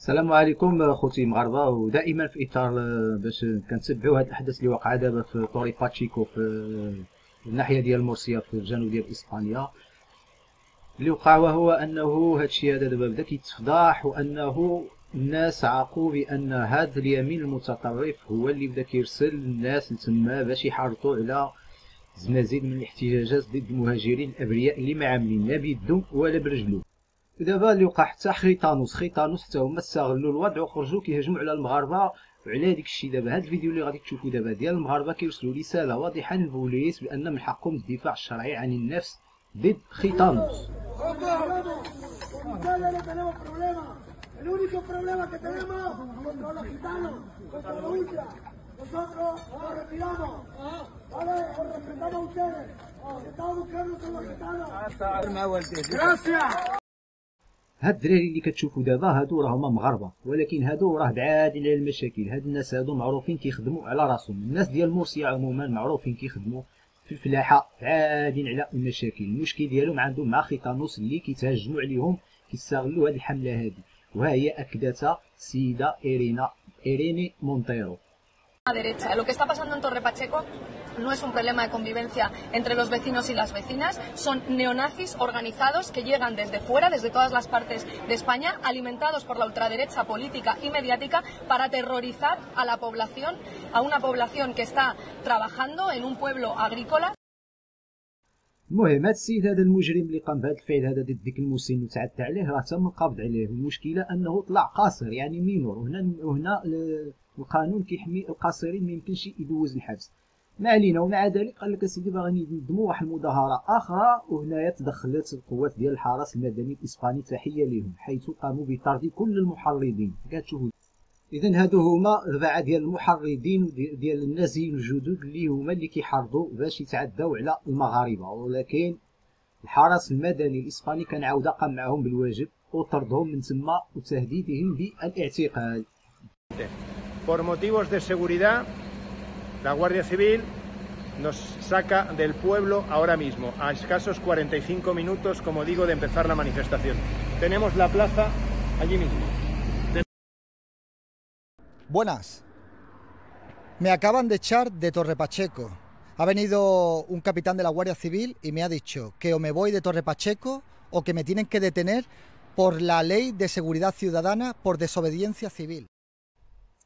السلام عليكم خوتي المغاربه، ودائما في اطار باش كنتبعوا هاد الاحداث اللي واقعه دابا في طوري باتشيكو في الناحيه ديال مرسيا في الجنوب ديال اسبانيا. اللي وقع وهو انه هادشي هذا دابا بدا كيتفضح، وانه الناس عاقوا بان هاد اليمين المتطرف هو اللي بدا كيرسل الناس لتما باش يحرضوا على مزيد من الاحتجاجات ضد المهاجرين الابرياء اللي ما عاملين لا بيدهم ولا برجلهم. دابا اللي وقع حتى خيطانوس حتى هما استغلوا الوضع وخرجوا كيهجموا على المغاربه. وعلى ديك الشيء دابا هاد الفيديو اللي غادي تشوفوا دابا ديال المغاربه كيرسلوا رساله واضحه للبوليس بان من حقهم الدفاع الشرعي عن النفس ضد خيطانوس. هاد الدراري اللي كتشوفوا دابا هادو راه هما مغاربه، ولكن هادو راه بعادين على المشاكل. هاد الناس هادو معروفين كيخدموا على راسهم. الناس ديال مرسيا عموما معروفين كيخدموا في الفلاحه، بعادين على المشاكل. المشكل ديالهم عندهم مع خيطانوس اللي كيتهجموا عليهم، كيستغلوا هاد الحمله هادي. وها هي اكدتها السيده إيريني مونتيرو. Derecha. Lo que está pasando en Torre Pacheco no es un problema de convivencia entre los vecinos y las vecinas, son neonazis organizados que llegan desde fuera, desde todas las partes de España, alimentados por la ultraderecha política y mediática para aterrorizar a la población, a una población que está trabajando en un pueblo agrícola. المهم هاد السيد هذا المجرم اللي قام بهذا الفعل هذا ضد ديك المسن وتعدى عليه راه تم القبض عليه. المشكله انه طلع قاصر، يعني مينور، وهنا القانون كيحمي القاصرين، ما يمكنش يدوز الحبس. ما علينا. ومع ذلك قال لك اسيدي باغيين ينظموا واحد المظاهره اخرى، وهنايا تدخلت القوات ديال الحرس المدني الاسباني، تحيه لهم، حيث قاموا بطرد كل المحرضين. كتشوفوا اذا هادو هما ربعه ديال المحرضين ديال النازيين الجدد اللي هما اللي كيحرضوا باش يتعداو على المغاربه. ولكن الحرس المدني الاسباني كان عاوده قام معهم بالواجب وطردهم من تما وتهديدهم بالاعتقال. Por motivos de seguridad, la Guardia Civil nos saca del pueblo ahora mismo, a escasos 45 minutos, como digo, de empezar la manifestación. Tenemos la plaza allí mismo. Buenas. Me acaban de echar de Torre Pacheco. Ha venido un capitán de la Guardia Civil y me ha dicho que o me voy de Torre Pacheco o que me tienen que detener por la ley de seguridad ciudadana por desobediencia civil.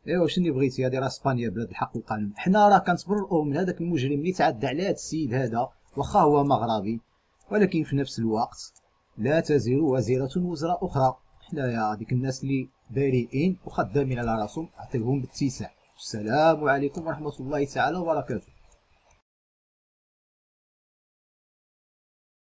ايوا شنو بغيتي؟ هذه راه اسبانيا بلاد الحق والقانون. حنا راه كنتبرؤوا من هذاك المجرم اللي تعدى على هذا السيد هذا، واخا هو مغربي، ولكن في نفس الوقت لا تزر وازرة وزر اخرى. حنايا ديك الناس اللي بريئين وخدامين على راسهم عطيوهم بالاتساع. السلام عليكم ورحمه الله تعالى وبركاته.